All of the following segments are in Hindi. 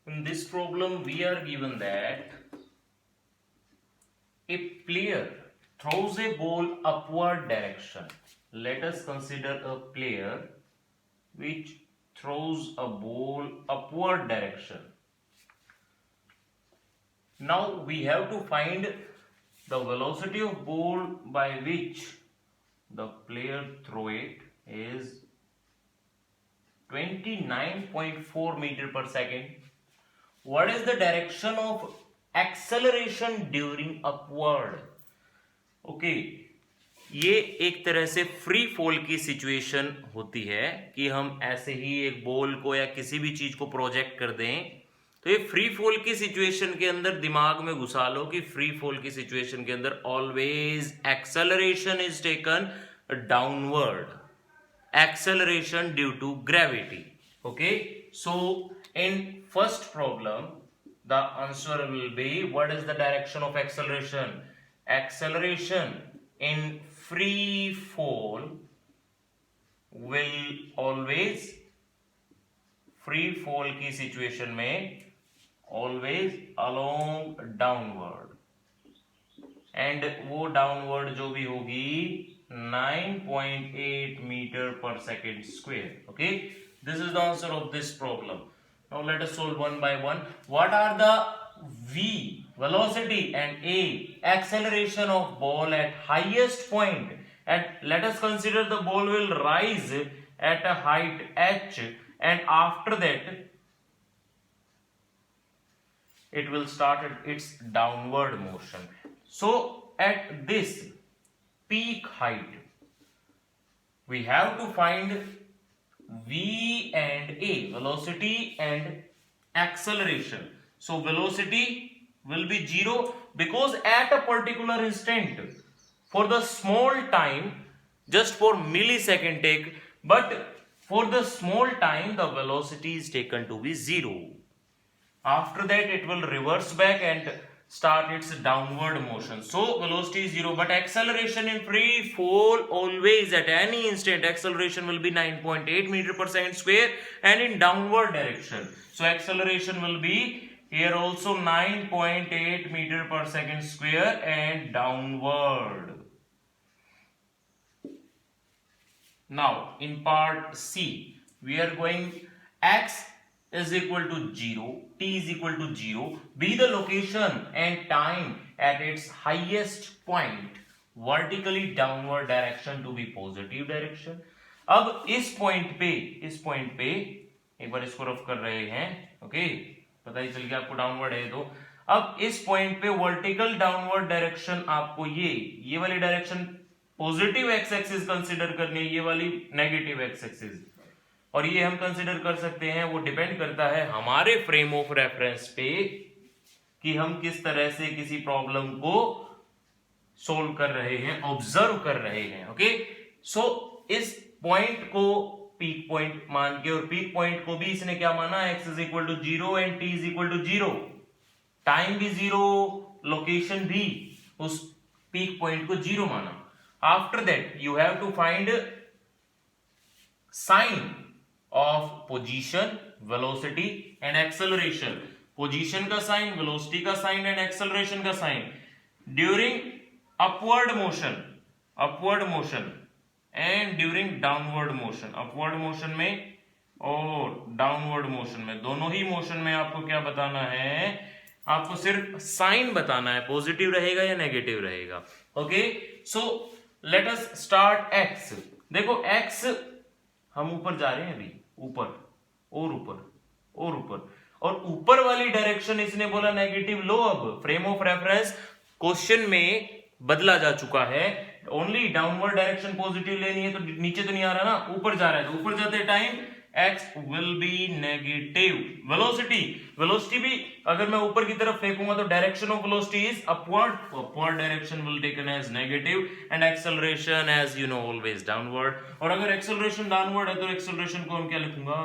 In this problem, we are given that a player throws a ball upward direction. Let us consider a player which throws a ball upward direction. Now we have to find the velocity of ball by which the player throw it is 29.4 meter per second. What is the direction of acceleration during upward? Okay, ये एक तरह से फ्री फॉल की सिचुएशन होती है कि हम ऐसे ही एक बॉल को या किसी भी चीज को प्रोजेक्ट कर दें। तो ये फ्री फॉल की सिचुएशन के अंदर दिमाग में घुसा लो कि फ्री फॉल की सिचुएशन के अंदर always acceleration is taken downward, acceleration due to gravity. Okay, so in first problem the answer will be, what is the direction of acceleration? Acceleration in free fall will always, free fall की situation में always along downward, and वो downward जो भी होगी 9.8 meter per second square. Okay, this is the answer of this problem. Now let us solve one by one. What are the v, velocity, and a, acceleration of ball at highest point? And let us consider the ball will rise at a height h, and after that it will start its downward motion. So at this peak height we have to find v and a, velocity and acceleration. So velocity will be 0 because at a particular instant, for the small time, just for millisecond take, but for the small time the velocity is taken to be 0. After that it will reverse back and start its downward motion. So velocity is 0, but acceleration in free fall always at any instant acceleration will be 9.8 meter per second square, and in downward direction. So acceleration will be here also 9.8 meter per second square and downward. Now in part C we are going x is equal to 0, t is equal to 0, be the location and time at its highest point, vertically downward direction to be positive direction. अब इस पॉइंट पे एक बार इसको रफ कर रहे हैं, ओके, पता ही चल गया आपको डाउनवर्ड है। तो अब इस पॉइंट पे वर्टिकल डाउनवर्ड डायरेक्शन आपको ये वाली direction positive x axis consider करनी है, ये वाली नेगेटिव एक्स एक्सिस, और ये हम कंसिडर कर सकते हैं। वो डिपेंड करता है हमारे फ्रेम ऑफ रेफरेंस पे कि हम किस तरह से किसी प्रॉब्लम को सोल्व कर रहे हैं, ऑब्जर्व कर रहे हैं। ओके, सो इस पॉइंट को पीक पॉइंट मान के, और पीक पॉइंट को भी इसने क्या माना, x is equal to 0 and t is equal to 0, time भी 0, लोकेशन भी उस पीक पॉइंट को 0 माना। After that you have to find sign of position, velocity and acceleration. Position का साइन, velocity का साइन and acceleration का sign during upward motion and during downward motion. Upward motion में और downward motion में, दोनों ही motion में आपको क्या बताना है, आपको सिर्फ साइन बताना है, पॉजिटिव रहेगा या नेगेटिव रहेगा। Okay, so let us start x। देखो x हम ऊपर जा रहे हैं अभी, ऊपर और ऊपर और ऊपर, और ऊपर वाली डायरेक्शन इसने बोला नेगेटिव लो। अब फ्रेम ऑफ रेफरेंस क्वेश्चन में बदला जा चुका है, ओनली डाउनवर्ड डायरेक्शन पॉजिटिव लेनी है, तो नीचे तो नहीं आ रहा ना, ऊपर जा रहा है, तो ऊपर जाते time x will be negative. Velocity भी अगर मैं ऊपर की तरफ फेंकूंगा तो direction of velocity is upward, upward direction will taken as negative and acceleration as you know always downward. और अगर एक्सेलरेशन डाउनवर्ड है तो एक्सेलरेशन को हम क्या लिखूंगा,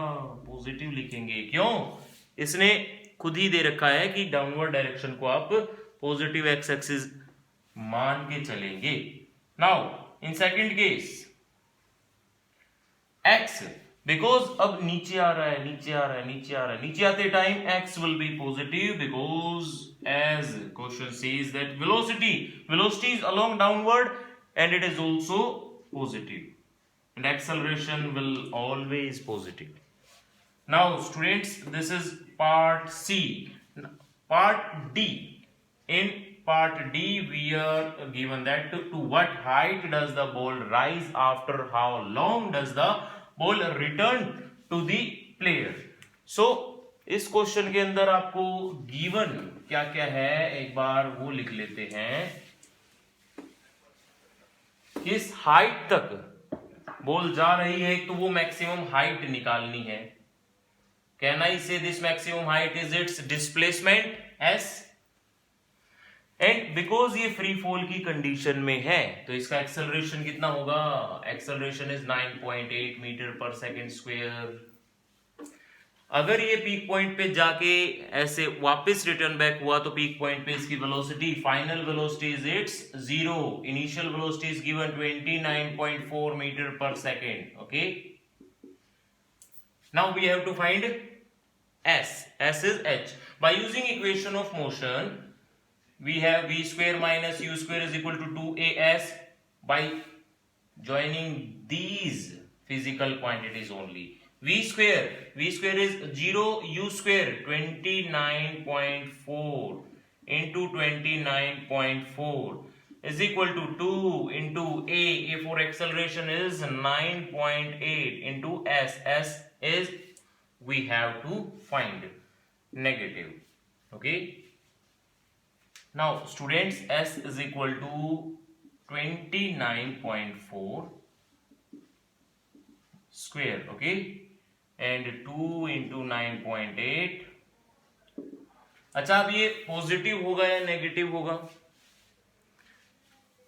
पॉजिटिव लिखेंगे। क्यों, इसने खुद ही दे रखा है कि डाउनवर्ड डायरेक्शन को आप पॉजिटिव एक्स एक्सिस मान के चलेंगे। Now in second case x because अब नीचे आ रहा है, नीचे आ रहा है, नीचे आ रहा है, नीचे आते time x will be positive because as question says that velocity is along downward and it is also positive and acceleration will always positive. Now students, this is part C. Part D. In part D we are given that to what height does the ball rise, after how long does the ball return to the player. So इस क्वेश्चन के अंदर आपको गिवन क्या क्या है एक बार वो लिख लेते हैं। किस हाइट तक बॉल जा रही है तो वो मैक्सिमम हाइट निकालनी है। कैन आई से this maximum height is it's displacement s, and because ये फ्री फॉल की कंडीशन में है तो इसका एक्सेलरेशन कितना होगा, acceleration is 9.8 metre per second square. अगर ये पीक पॉइंट पे जाके ऐसे वापस रिटर्न बैक हुआ तो पीक पॉइंट पे इसकी velocity, final velocity is it's 0, initial velocity is given 29.4 metre per second. Okay, now we have to find s is h. By using equation of motion we have v square minus u square is equal to 2as. By joining these physical quantities only, v square is 0, u square 29.4 into 29.4 is equal to 2 into a for acceleration is 9.8 into s is we have to find negative. Okay, now students, s is equal to 29.4 square, okay, and 2 into 9.8. अच्छा, अब ये पॉजिटिव होगा या नेगेटिव होगा?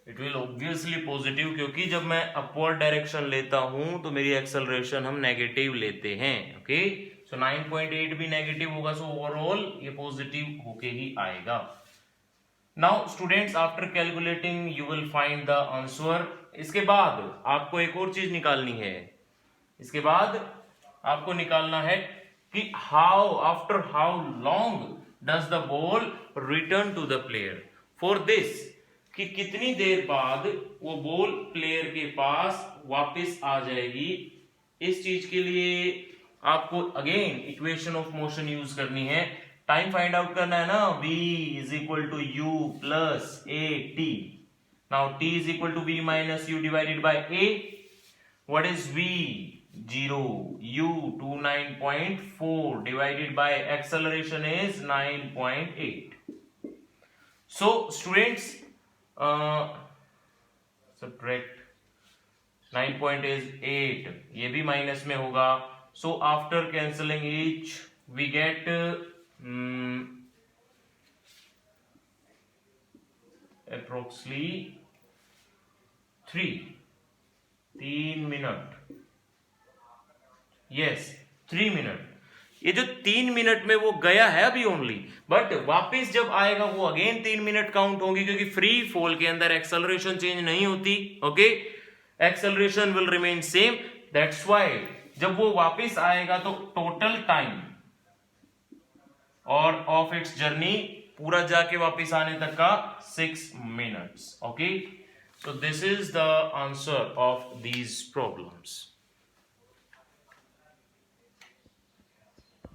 इट विल ऑब्वियसली पॉजिटिव, क्योंकि जब मैं अपवर्ड डायरेक्शन लेता हूं तो मेरी एक्सेलरेशन हम नेगेटिव लेते हैं। ओके, सो 9.8 भी नेगेटिव होगा, सो ओवरऑल ये पॉजिटिव होके ही आएगा। Now students, after calculating you will find the answer. इसके बाद आपको एक और चीज निकालनी है। इसके बाद आपको निकालना है कि how, after how long does the ball return to the player. For this, कि कितनी देर बाद वो बॉल प्लेयर के पास वापस आ जाएगी, इस चीज के लिए आपको again equation of motion use करनी है। टाइम फाइंड आउट करना है ना, v is equal to u plus a t। Now t is equal to v minus u divided by a। What is v? 0, u 29.4 divided by acceleration is 9.8। So students, subtract 9.8, ये भी माइनस में होगा। So after cancelling each we get approximately 3 minute. Yes, 3 minute. ये जो 3 मिनट में वो गया है अभी ओनली, बट वापस जब आएगा वो अगेन 3 मिनट काउंट होंगे, क्योंकि फ्री फॉल के अंदर एक्सेलरेशन चेंज नहीं होती। Okay, acceleration will remain same, that's why जब वो वापस आएगा तो टोटल टाइम और ऑफ इट्स जर्नी पूरा जाके वापस आने तक का 6 minutes. Okay, so this is the answer of these problems.